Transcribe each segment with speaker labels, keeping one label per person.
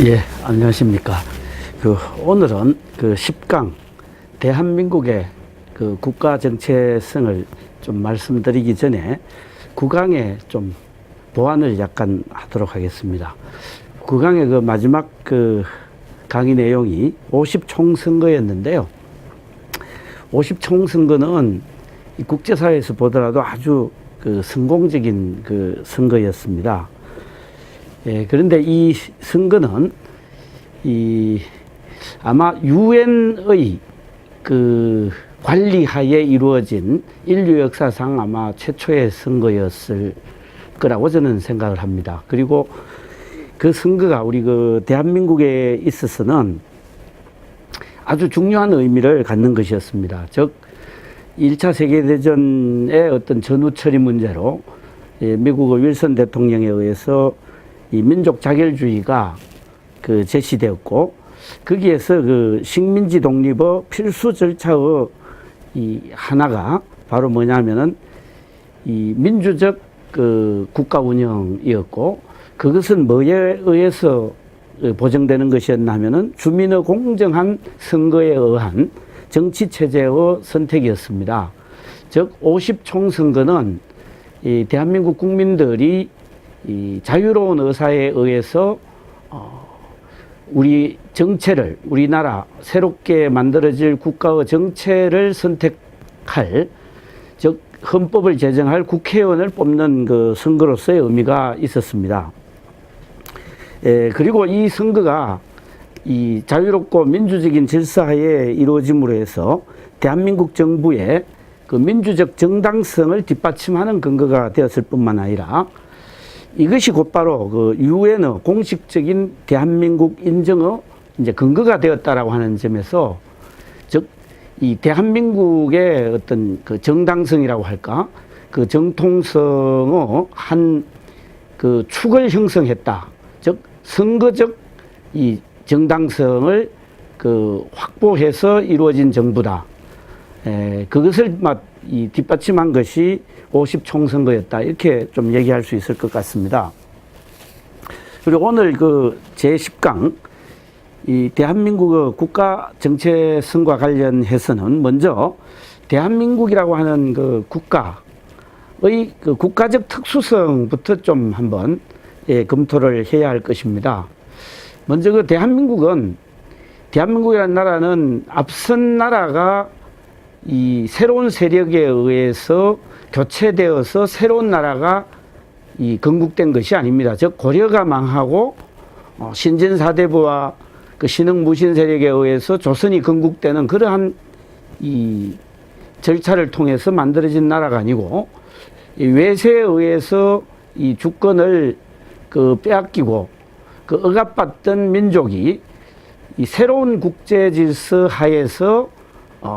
Speaker 1: 예, 안녕하십니까. 오늘은 10강 대한민국의 국가 정체성을 좀 말씀드리기 전에 9강에 좀 보완을 약간 하도록 하겠습니다. 9강의 마지막 강의 내용이 50총선거였는데요. 50총선거는 국제사회에서 보더라도 아주 성공적인 선거였습니다. 예, 그런데 이 선거는 아마 유엔의 관리하에 이루어진 인류 역사상 아마 최초의 선거였을 거라고 저는 생각을 합니다. 그리고 그 선거가 우리 대한민국에 있어서는 아주 중요한 의미를 갖는 것이었습니다. 즉 1차 세계대전의 어떤 전후 처리 문제로 미국의 윌슨 대통령에 의해서 이 민족 자결주의가 제시되었고, 거기에서 식민지 독립의 필수 절차의 하나가 바로 뭐냐면은 이 민주적 국가 운영이었고, 그것은 뭐에 의해서 보정되는 것이었나 하면은 주민의 공정한 선거에 의한 정치 체제의 선택이었습니다. 즉 50총선거는 이 대한민국 국민들이 이 자유로운 의사에 의해서 우리 정체를, 우리나라 새롭게 만들어질 국가의 정체를 선택할, 즉 헌법을 제정할 국회의원을 뽑는 선거로서의 의미가 있었습니다. 그리고 이 선거가 이 자유롭고 민주적인 질서하에 이루어짐으로 해서 대한민국 정부의 민주적 정당성을 뒷받침하는 근거가 되었을 뿐만 아니라 이것이 곧바로 유엔의 공식적인 대한민국 인정의 이제 근거가 되었다라고 하는 점에서, 즉 이 대한민국의 어떤 정당성이라고 할까, 정통성의 한 축을 형성했다. 즉 선거적 이 정당성을 확보해서 이루어진 정부다. 그것을 뒷받침한 것이 50총선거였다. 이렇게 좀 얘기할 수 있을 것 같습니다. 그리고 오늘 제10강, 이 대한민국의 국가 정체성과 관련해서는 먼저 대한민국이라고 하는 국가의 국가적 특수성부터 좀 한번 검토를 해야 할 것입니다. 먼저 대한민국이라는 나라는 앞선 나라가 이 새로운 세력에 의해서 교체되어서 새로운 나라가 건국된 것이 아닙니다. 즉 고려가 망하고 신진사대부와 신흥무신 세력에 의해서 조선이 건국되는 그러한 이 절차를 통해서 만들어진 나라가 아니고, 외세에 의해서 이 주권을 빼앗기고 억압받던 민족이 이 새로운 국제 질서 하에서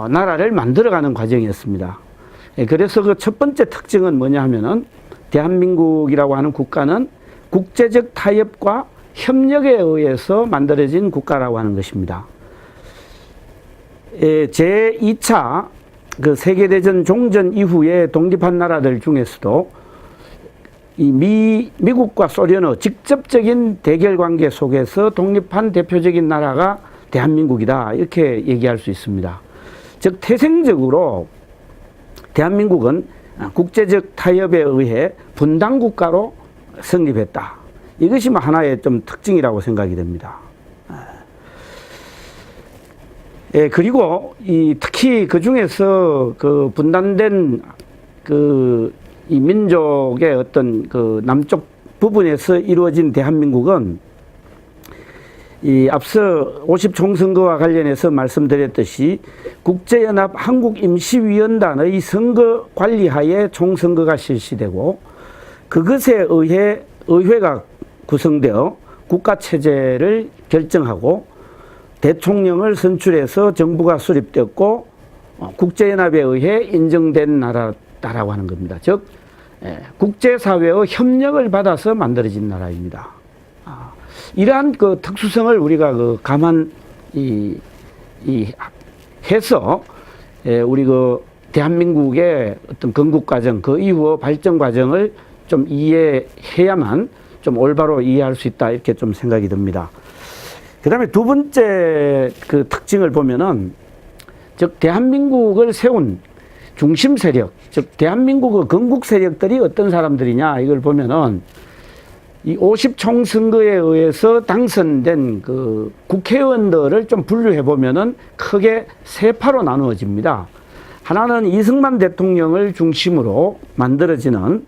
Speaker 1: 나라를 만들어가는 과정이었습니다. 그래서 첫 번째 특징은 뭐냐 하면은 대한민국이라고 하는 국가는 국제적 타협과 협력에 의해서 만들어진 국가라고 하는 것입니다. 제2차 세계대전 종전 이후에 독립한 나라들 중에서도 미국과 소련의 직접적인 대결 관계 속에서 독립한 대표적인 나라가 대한민국이다. 이렇게 얘기할 수 있습니다. 즉 태생적으로 대한민국은 국제적 타협에 의해 분단국가로 성립했다. 이것이 하나의 좀 특징이라고 생각이 됩니다. 그리고 특히 그 중에서 분단된 이 민족의 어떤 남쪽 부분에서 이루어진 대한민국은 앞서 50총선거와 관련해서 말씀드렸듯이 국제연합 한국임시위원단의 선거 관리하에 총선거가 실시되고, 그것에 의해 의회가 구성되어 국가체제를 결정하고 대통령을 선출해서 정부가 수립되었고 국제연합에 의해 인정된 나라라고 하는 겁니다. 즉 국제사회의 협력을 받아서 만들어진 나라입니다. 이러한 특수성을 우리가 해서 우리 대한민국의 어떤 건국 과정, 그 이후 발전 과정을 좀 이해해야만 좀 올바로 이해할 수 있다, 이렇게 좀 생각이 듭니다. 그다음에 두 번째 그 특징을 보면은, 즉 대한민국을 세운 중심 세력, 즉 대한민국의 건국 세력들이 어떤 사람들이냐, 이걸 보면은 이 50총선거에 의해서 당선된 그 국회의원들을 좀 분류해 보면은 크게 세 파로 나누어집니다. 하나는 이승만 대통령을 중심으로 만들어지는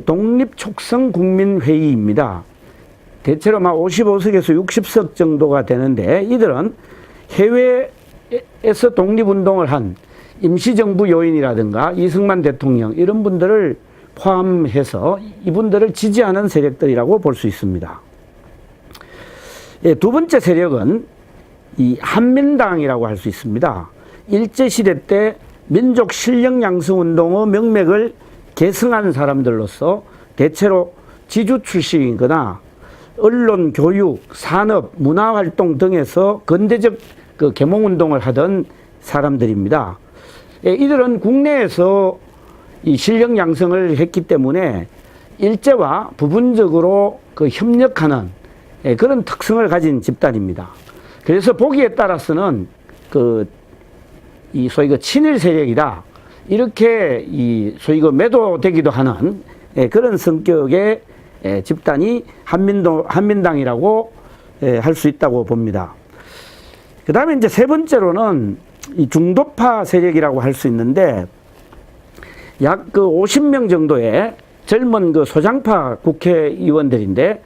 Speaker 1: 독립촉성국민회의입니다. 대체로 막 55석에서 60석 정도가 되는데, 이들은 해외에서 독립운동을 한 임시정부 요인이라든가 이승만 대통령 이런 분들을 포함해서 이분들을 지지하는 세력들이라고 볼 수 있습니다. 두 번째 세력은 이 한민당이라고 할 수 있습니다. 일제시대 때 민족 실력 양성 운동의 명맥을 계승한 사람들로서 대체로 지주 출신이거나 언론, 교육, 산업, 문화활동 등에서 근대적 그 계몽운동을 하던 사람들입니다. 이들은 국내에서 이 실력 양성을 했기 때문에 일제와 부분적으로 그 협력하는 그런 특성을 가진 집단입니다. 그래서 보기에 따라서는 이 소위 그 친일 세력이다, 이렇게 이 소위 그 매도되기도 하는 그런 성격의 집단이 한민당이라고 할 수 있다고 봅니다. 그 다음에 이제 세 번째로는 이 중도파 세력이라고 할 수 있는데, 약 그 50명 정도의 젊은 그 소장파 국회의원들인데,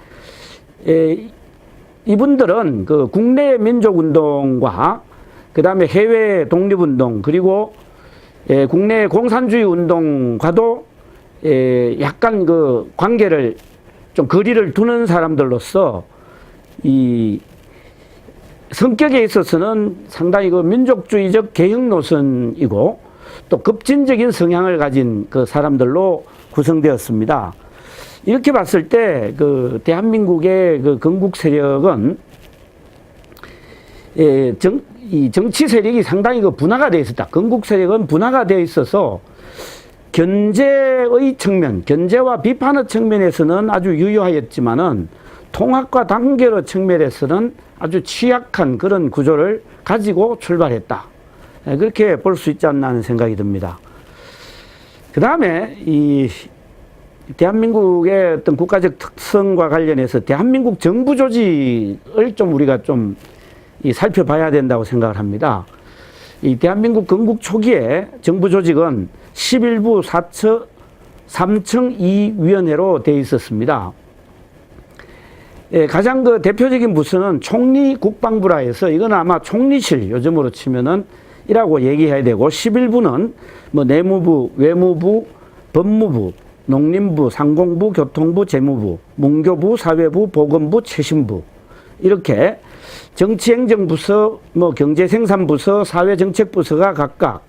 Speaker 1: 이분들은 그 국내 민족운동과 그 다음에 해외 독립운동, 그리고 국내 공산주의 운동과도 약간 그 관계를 좀 거리를 두는 사람들로서 이 성격에 있어서는 상당히 그 민족주의적 개혁 노선이고 또 급진적인 성향을 가진 그 사람들로 구성되었습니다. 이렇게 봤을 때 그 대한민국의 그 건국 세력은 이 정치 세력이 상당히 그 분화가 되어 있었다. 건국 세력은 분화가 되어 있어서 견제의 측면, 견제와 비판의 측면에서는 아주 유효하였지만은 통합과 단결의 측면에서는 아주 취약한 그런 구조를 가지고 출발했다. 그렇게 볼 수 있지 않나 하는 생각이 듭니다. 그 다음에 이 대한민국의 어떤 국가적 특성과 관련해서 대한민국 정부 조직을 좀 우리가 좀 살펴봐야 된다고 생각을 합니다. 이 대한민국 건국 초기에 정부 조직은 11부 3층 2위원회로 되어 있었습니다. 가장 그 대표적인 부서는 총리 국방부라 해서 이건 아마 총리실 요즘으로 치면은 이라고 얘기해야 되고, 11부는 뭐 내무부, 외무부, 법무부, 농림부, 상공부, 교통부, 재무부, 문교부, 사회부, 보건부, 최신부, 이렇게 정치행정부서, 뭐 경제생산부서, 사회정책부서가 각각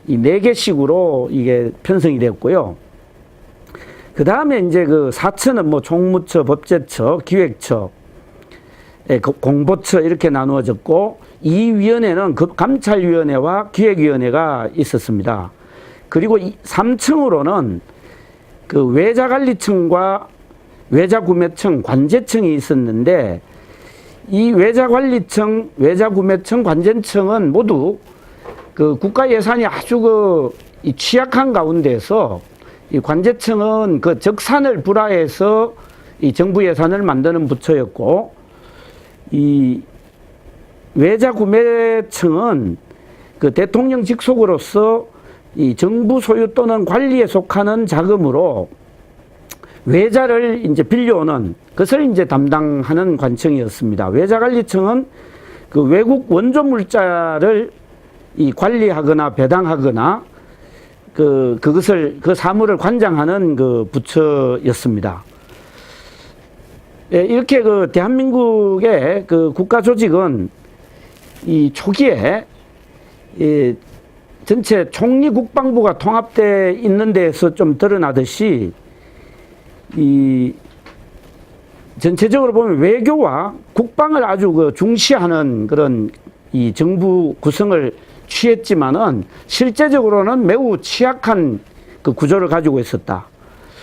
Speaker 1: 이 4개씩으로 이게 편성이 됐고요. 그 다음에 이제 그 4처는 뭐 총무처, 법제처, 기획처, 공보처 이렇게 나누어졌고, 이 위원회는 감찰위원회와 기획위원회가 있었습니다. 그리고 3층으로는 그 외자관리청과 외자구매청, 관제청이 있었는데, 이 외자관리청, 외자구매청, 관제청은 모두 그 국가 예산이 아주 이 취약한 가운데서 이 관제청은 그 적산을 불하해서 이 정부 예산을 만드는 부처였고, 이 외자구매청은 그 대통령 직속으로서 이 정부 소유 또는 관리에 속하는 자금으로 외자를 이제 빌려오는 것을 이제 담당하는 관청이었습니다. 외자관리청은 그 외국 원조 물자를 이 관리하거나 배당하거나 그것을 그 사무를 관장하는 그 부처였습니다. 이렇게 그 대한민국의 그 국가 조직은 이 초기에 이 전체 총리 국방부가 통합되어 있는 데에서 좀 드러나듯이 이 전체적으로 보면 외교와 국방을 아주 그 중시하는 그런 이 정부 구성을 취했지만은 실제적으로는 매우 취약한 그 구조를 가지고 있었다.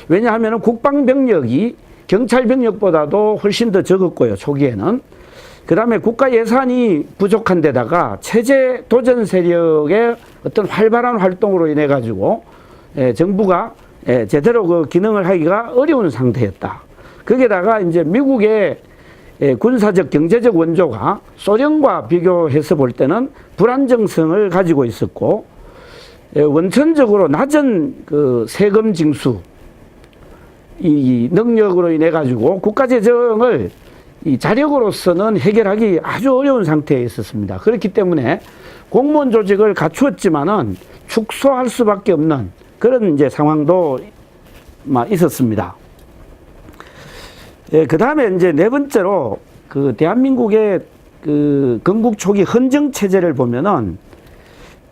Speaker 1: 왜냐하면 국방병력이 경찰병력보다도 훨씬 더 적었고요, 초기에는. 그 다음에 국가 예산이 부족한 데다가 체제 도전 세력의 어떤 활발한 활동으로 인해 가지고 정부가 제대로 그 기능을 하기가 어려운 상태였다. 거기에다가 이제 미국의 군사적 경제적 원조가 소련과 비교해서 볼 때는 불안정성을 가지고 있었고, 원천적으로 낮은 그 세금 징수 이 능력으로 인해 가지고 국가 재정을 이 자력으로서는 해결하기 아주 어려운 상태에 있었습니다. 그렇기 때문에 공무원 조직을 갖추었지만은 축소할 수밖에 없는 그런 이제 상황도 있었습니다. 그 다음에 이제 네 번째로 그 대한민국의 그 건국 초기 헌정 체제를 보면은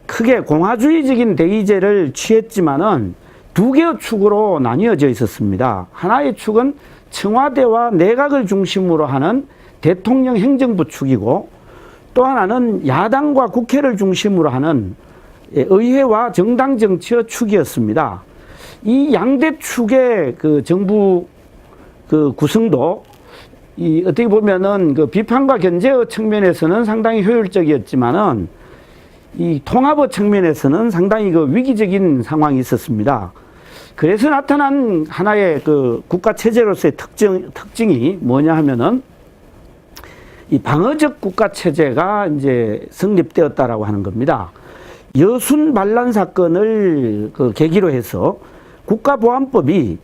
Speaker 1: 크게 공화주의적인 대의제를 취했지만은 두 개의 축으로 나뉘어져 있었습니다. 하나의 축은 청와대와 내각을 중심으로 하는 대통령 행정부 축이고, 또 하나는 야당과 국회를 중심으로 하는 의회와 정당 정치의 축이었습니다. 이 양대 축의 그 정부 그 구성도 이 어떻게 보면은 그 비판과 견제의 측면에서는 상당히 효율적이었지만은 이 통합의 측면에서는 상당히 그 위기적인 상황이 있었습니다. 그래서 나타난 하나의 그 국가 체제로서의 특징이 뭐냐 하면은 이 방어적 국가 체제가 이제 성립되었다라고 하는 겁니다. 여순 반란 사건을 그 계기로 해서 국가보안법이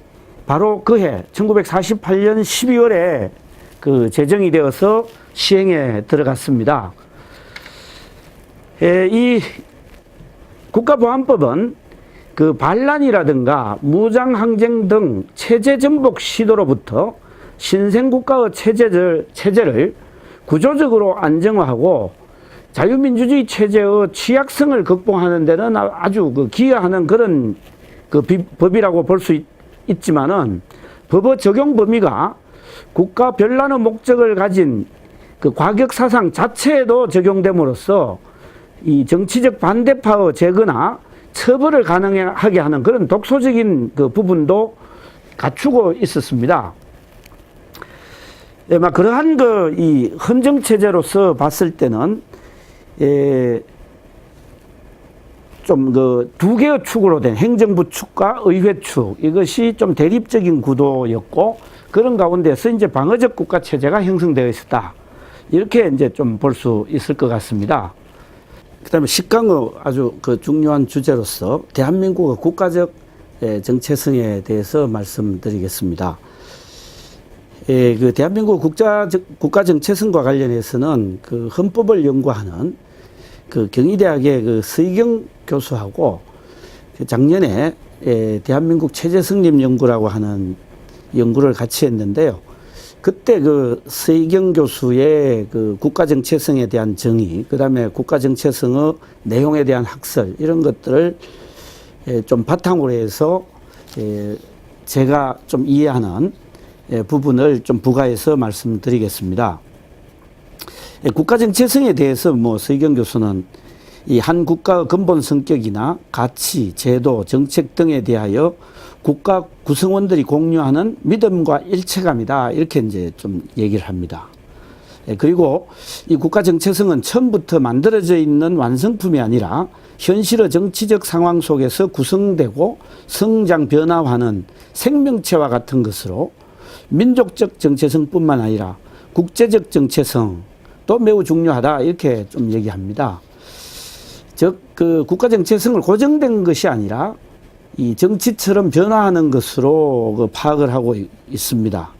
Speaker 1: 바로 그해 1948년 12월에 그 제정이 되어서 시행에 들어갔습니다. 이 국가보안법은 그 반란이라든가 무장항쟁 등 체제전복 시도로부터 신생국가의 체제를 구조적으로 안정화하고 자유민주주의 체제의 취약성을 극복하는 데는 아주 그 기여하는 그런 그 법이라고 볼 수 있지만은 법의 적용 범위가 국가 변란의 목적을 가진 그 과격 사상 자체에도 적용됨으로써 이 정치적 반대파의 제거나 처벌을 가능하게 하는 그런 독소적인 그 부분도 갖추고 있었습니다. 그러한 그 이 헌정 체제로서 봤을 때는 좀 그 두 개의 축으로 된 행정부 축과 의회 축, 이것이 좀 대립적인 구도였고, 그런 가운데서 이제 방어적 국가 체제가 형성되어 있었다. 이렇게 이제 좀 볼 수 있을 것 같습니다. 그다음에 10강의 아주 그 중요한 주제로서 대한민국의 국가적 정체성에 대해서 말씀드리겠습니다. 그 대한민국 국가 정체성과 관련해서는 그 헌법을 연구하는 그 경희대학의 그 서희경 교수하고 그 작년에 대한민국 체제 성립 연구라고 하는 연구를 같이 했는데요. 그때 그 서희경 교수의 그 국가 정체성에 대한 정의, 그 다음에 국가 정체성의 내용에 대한 학설, 이런 것들을 좀 바탕으로 해서 제가 좀 이해하는 부분을 좀 부가해서 말씀드리겠습니다. 국가 정체성에 대해서 서희경 교수는 이 한 국가의 근본 성격이나 가치, 제도, 정책 등에 대하여 국가 구성원들이 공유하는 믿음과 일체감이다, 이렇게 이제 좀 얘기를 합니다. 그리고 이 국가 정체성은 처음부터 만들어져 있는 완성품이 아니라 현실의 정치적 상황 속에서 구성되고 성장 변화하는 생명체와 같은 것으로 민족적 정체성뿐만 아니라 국제적 정체성도 매우 중요하다, 이렇게 좀 얘기합니다. 즉, 그 국가 정체성을 고정된 것이 아니라 이 정치처럼 변화하는 것으로 그 파악을 하고 있습니다.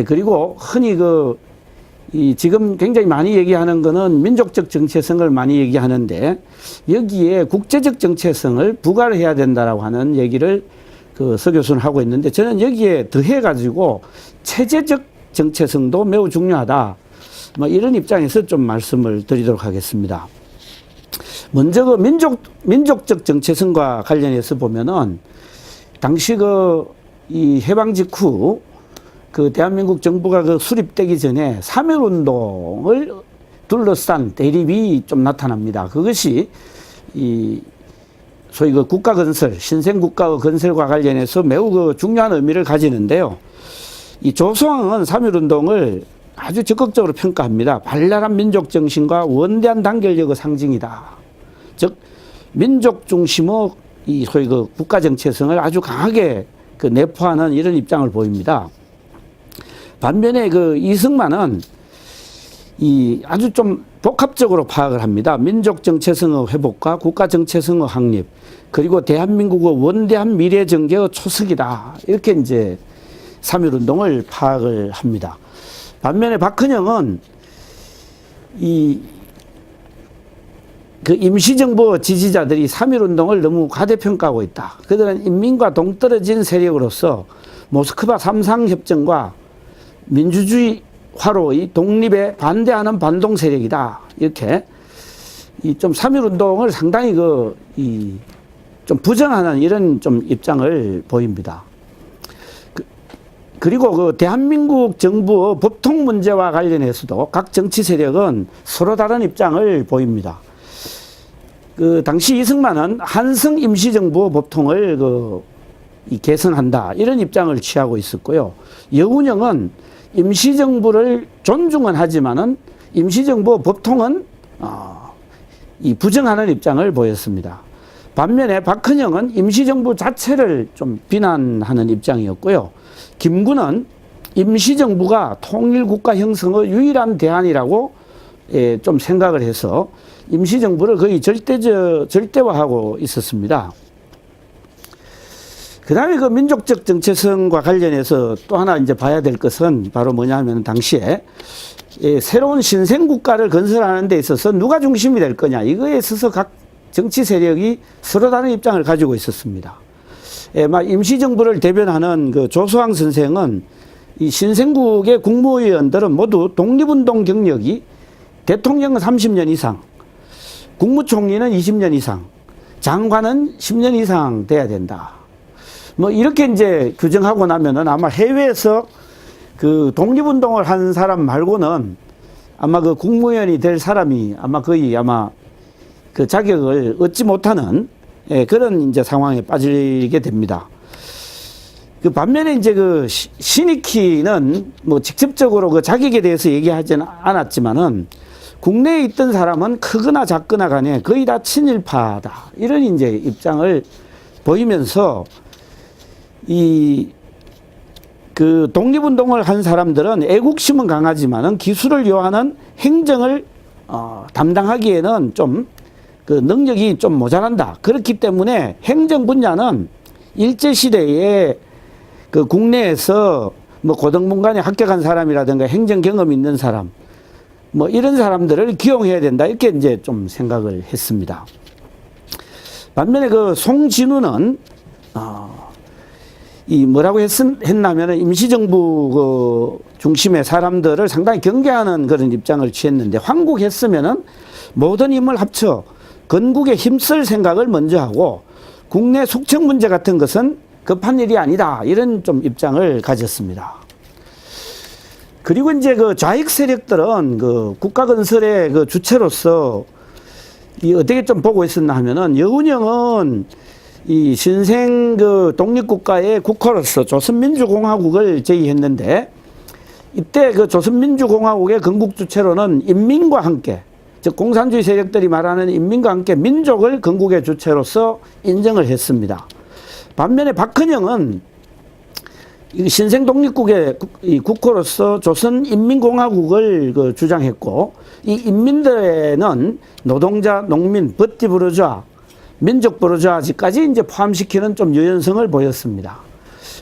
Speaker 1: 그리고 흔히 지금 굉장히 많이 얘기하는 거는 민족적 정체성을 많이 얘기하는데, 여기에 국제적 정체성을 부과를 해야 된다라고 하는 얘기를 그 서 교수는 하고 있는데, 저는 여기에 더해 가지고 체제적 정체성도 매우 중요하다, 이런 입장에서 좀 말씀을 드리도록 하겠습니다. 먼저 그 민족적 정체성과 관련해서 보면은 당시 이 해방 직후 그 대한민국 정부가 그 수립되기 전에 3.1운동을 둘러싼 대립이 좀 나타납니다. 그것이 소위 그 국가 건설, 신생 국가의 건설과 관련해서 매우 그 중요한 의미를 가지는데요. 이 조성은 3.1운동을 아주 적극적으로 평가합니다. 발랄한 민족 정신과 원대한 단결력의 상징이다. 즉 민족 중심의 이 소위 그 국가 정체성을 아주 강하게 그 내포하는 이런 입장을 보입니다. 반면에 그 이승만은 이 아주 좀 복합적으로 파악을 합니다. 민족 정체성의 회복과 국가 정체성의 확립, 그리고 대한민국의 원대한 미래 전개의 초석이다. 이렇게 이제 3.1 운동을 파악을 합니다. 반면에 박헌영은 그 임시정부 지지자들이 3.1 운동을 너무 과대평가하고 있다. 그들은 인민과 동떨어진 세력으로서 모스크바 삼상협정과 민주주의화로의 독립에 반대하는 반동 세력이다. 이렇게 좀 3.1 운동을 상당히 좀 부정하는 이런 좀 입장을 보입니다. 그리고 그 대한민국 정부의 법통 문제와 관련해서도 각 정치 세력은 서로 다른 입장을 보입니다. 그 당시 이승만은 한성 임시정부 법통을 개선한다 이런 입장을 취하고 있었고요. 여운형은 임시정부를 존중은 하지만은 임시정부 법통은 부정하는 입장을 보였습니다. 반면에 박헌영은 임시정부 자체를 좀 비난하는 입장이었고요. 김구는 임시정부가 통일국가 형성의 유일한 대안이라고 좀 생각을 해서 임시정부를 거의 절대화하고 있었습니다. 그 다음에 그 민족적 정체성과 관련해서 또 하나 이제 봐야 될 것은 바로 뭐냐 하면 당시에 새로운 신생국가를 건설하는 데 있어서 누가 중심이 될 거냐 이거에 있어서 각 정치 세력이 서로 다른 입장을 가지고 있었습니다. 임시정부를 대변하는 그 조수왕 선생은 이 신생국의 국무위원들은 모두 독립운동 경력이 대통령은 30년 이상, 국무총리는 20년 이상, 장관은 10년 이상 돼야 된다. 뭐 이렇게 이제 규정하고 나면은 아마 해외에서 그 독립운동을 한 사람 말고는 아마 그 국무위원이 될 사람이 아마 거의 그 자격을 얻지 못하는 그런 이제 상황에 빠지게 됩니다. 그 반면에 이제 그 신익희는 뭐 직접적으로 그 자격에 대해서 얘기하지는 않았지만은 국내에 있던 사람은 크거나 작거나 간에 거의 다 친일파다. 이런 이제 입장을 보이면서 그 독립운동을 한 사람들은 애국심은 강하지만은 기술을 요하는 행정을 담당하기에는 좀 그 능력이 좀 모자란다. 그렇기 때문에 행정 분야는 일제시대에 그 국내에서 뭐 고등문관에 합격한 사람이라든가 행정 경험이 있는 사람, 뭐 이런 사람들을 기용해야 된다. 이렇게 이제 좀 생각을 했습니다. 반면에 그 송진우는, 뭐라고 했냐면은 임시정부 중심의 사람들을 상당히 경계하는 그런 입장을 취했는데 황국했으면은 모든 힘을 합쳐 건국에 힘쓸 생각을 먼저 하고 국내 숙청 문제 같은 것은 급한 일이 아니다. 이런 좀 입장을 가졌습니다. 그리고 이제 그 좌익 세력들은 그 국가 건설의 그 주체로서 어떻게 좀 보고 있었나 하면은 여운형은 이 신생 그 독립국가의 국호로서 조선민주공화국을 제의했는데 이때 그 조선민주공화국의 건국 주체로는 인민과 함께 즉 공산주의 세력들이 말하는 인민과 함께 민족을 건국의 주체로서 인정을 했습니다. 반면에 박헌영은 신생 독립국의 국호로서 조선인민공화국을 주장했고 이 인민들에는 노동자, 농민, 버티 부르주아, 민족 부르주아지까지 이제 포함시키는 좀 유연성을 보였습니다.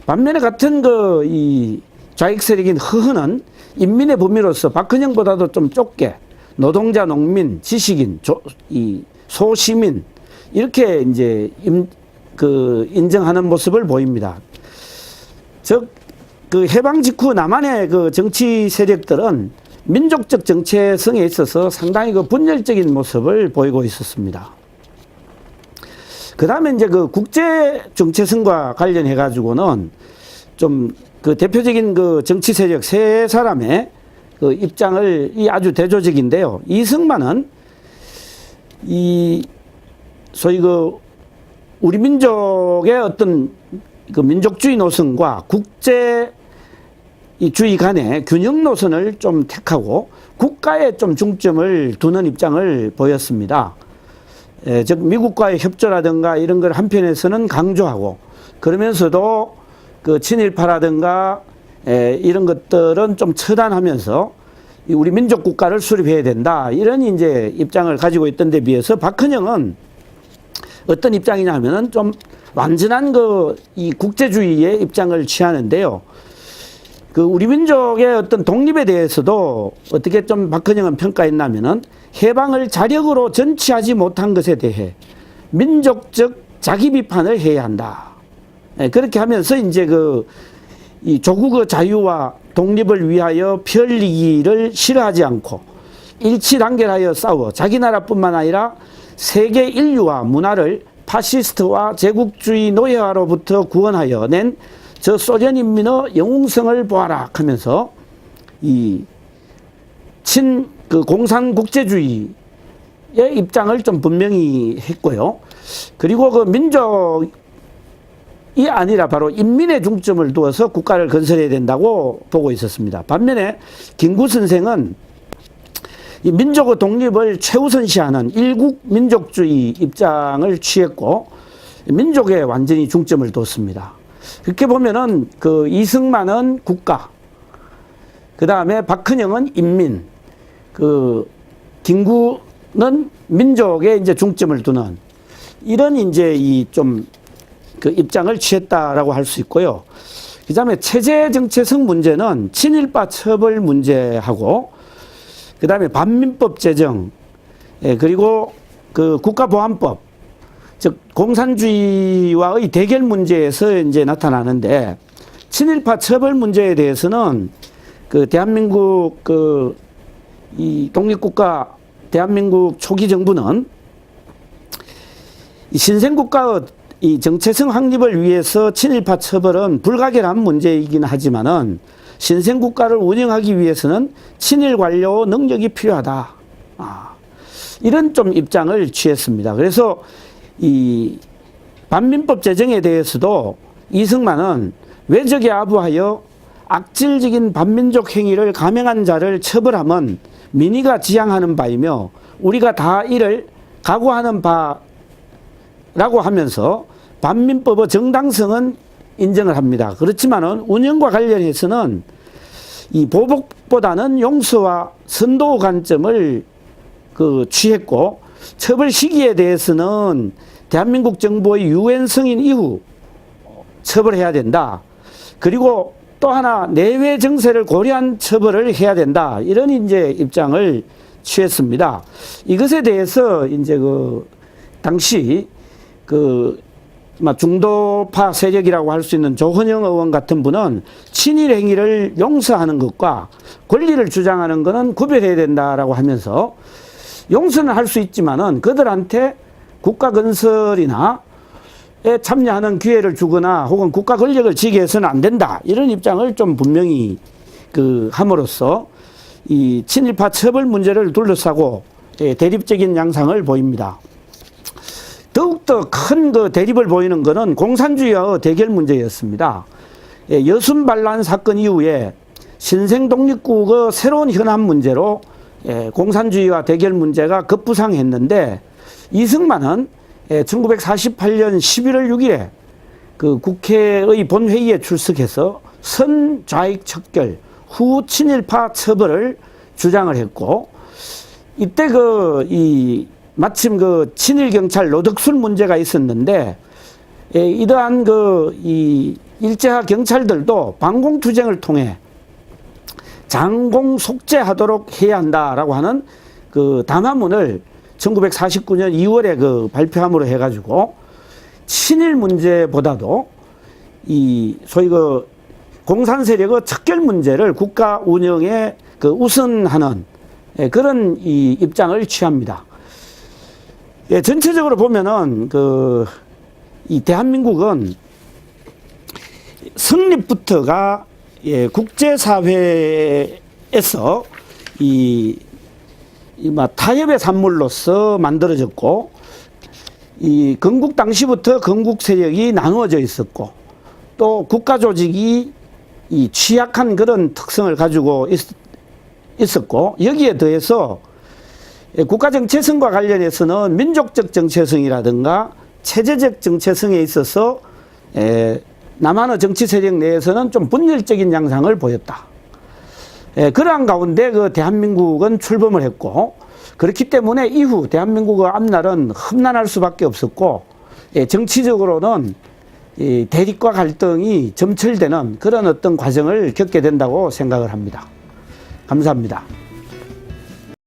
Speaker 1: 반면에 같은 이 좌익 세력인 허헌은 인민의 범위로서 박헌영보다도 좀 좁게 노동자, 농민, 지식인, 소시민 이렇게 이제 인정하는 모습을 보입니다. 즉, 그 해방 직후 남한의 그 정치 세력들은 민족적 정체성에 있어서 상당히 그 분열적인 모습을 보이고 있었습니다. 그 다음에 이제 그 국제 정체성과 관련해 가지고는 좀 그 대표적인 그 정치 세력 세 사람의 그 입장을 아주 대조적인데요. 이승만은 소위 우리 민족의 어떤 그 민족주의 노선과 국제 이 주의 간에 균형 노선을 좀 택하고 국가에 좀 중점을 두는 입장을 보였습니다. 즉 미국과의 협조라든가 이런 걸 한편에서는 강조하고 그러면서도 그 친일파라든가 이런 것들은 좀 처단하면서 우리 민족 국가를 수립해야 된다 이런 이제 입장을 가지고 있던 데 비해서 박헌영은 어떤 입장이냐 하면은 좀 완전한 이 국제주의의 입장을 취하는데요. 그 우리 민족의 어떤 독립에 대해서도 어떻게 좀 박헌영은 평가했냐면은 해방을 자력으로 전치하지 못한 것에 대해 민족적 자기 비판을 해야 한다. 그렇게 하면서 이제 이 조국의 자유와 독립을 위하여 피 흘리기를 싫어하지 않고 일치단결하여 싸워 자기 나라뿐만 아니라 세계 인류와 문화를 파시스트와 제국주의 노예화로부터 구원하여 낸 저 소련 인민의 영웅성을 보아라 하면서 이 공산 국제주의의 입장을 좀 분명히 했고요. 그리고 그 민족이 아니라 바로 인민의 중점을 두어서 국가를 건설해야 된다고 보고 있었습니다. 반면에 김구 선생은 이 민족의 독립을 최우선시하는 일국 민족주의 입장을 취했고 민족에 완전히 중점을 뒀습니다. 그렇게 보면은 그 이승만은 국가, 그 다음에 박헌영은 인민, 김구는 민족에 이제 중점을 두는 이런 이제 그 입장을 취했다라고 할 수 있고요. 그 다음에 체제 정체성 문제는 친일파 처벌 문제하고 그 다음에 반민법 제정, 그리고 그 국가보안법, 즉 공산주의와의 대결 문제에서 이제 나타나는데 친일파 처벌 문제에 대해서는 그 대한민국 이 독립국가 대한민국 초기 정부는 이 신생국가의 이 정체성 확립을 위해서 친일파 처벌은 불가결한 문제이긴 하지만은 신생국가를 운영하기 위해서는 친일 관료 능력이 필요하다. 이런 좀 입장을 취했습니다. 그래서 이 반민법 제정에 대해서도 이승만은 외적에 아부하여 악질적인 반민족 행위를 감행한 자를 처벌하면 민의가 지향하는 바이며 우리가 다 이를 각오하는 바라고 하면서 반민법의 정당성은 인정을 합니다. 그렇지만은 운영과 관련해서는 이 보복보다는 용서와 선도 관점을 취했고 처벌 시기에 대해서는 대한민국 정부의 유엔 승인 이후 처벌해야 된다. 그리고 또 하나 내외 정세를 고려한 처벌을 해야 된다. 이런 이제 입장을 취했습니다. 이것에 대해서 이제 당시 중도파 세력이라고 할 수 있는 조헌영 의원 같은 분은 친일 행위를 용서하는 것과 권리를 주장하는 것은 구별해야 된다라고 하면서 용서는 할 수 있지만은 그들한테 국가 건설이나 에 참여하는 기회를 주거나 혹은 국가 권력을 지게 해서는 안 된다. 이런 입장을 좀 분명히 함으로써 이 친일파 처벌 문제를 둘러싸고 대립적인 양상을 보입니다. 더욱더 큰 대립을 보이는 것은 공산주의와의 대결 문제였습니다. 여순 반란 사건 이후에 신생 독립국의 새로운 현안 문제로 공산주의와 대결 문제가 급부상했는데 이승만은 1948년 11월 6일에 그 국회의 본회의에 출석해서 선좌익 척결 후 친일파 처벌을 주장을 했고 이때 마침 친일 경찰 노덕술 문제가 있었는데 이러한 이 일제하 경찰들도 반공투쟁을 통해 장공 속죄하도록 해야 한다라고 하는 담화문을 1949년 2월에 발표함으로 해가지고 친일 문제보다도 소위 공산 세력의 척결 문제를 국가 운영에 우선하는 그런 이 입장을 취합니다. 전체적으로 보면은 이 대한민국은 성립부터가 국제사회에서 타협의 산물로서 만들어졌고 이 건국 당시부터 건국 세력이 나누어져 있었고 또 국가 조직이 이 취약한 그런 특성을 가지고 있었고, 여기에 더해서 국가 정체성과 관련해서는 민족적 정체성이라든가 체제적 정체성에 있어서 남한의 정치 세력 내에서는 좀 분열적인 양상을 보였다. 그러한 가운데 그 대한민국은 출범을 했고, 그렇기 때문에 이후 대한민국의 앞날은 험난할 수밖에 없었고, 정치적으로는 이 대립과 갈등이 점철되는 그런 어떤 과정을 겪게 된다고 생각을 합니다. 감사합니다.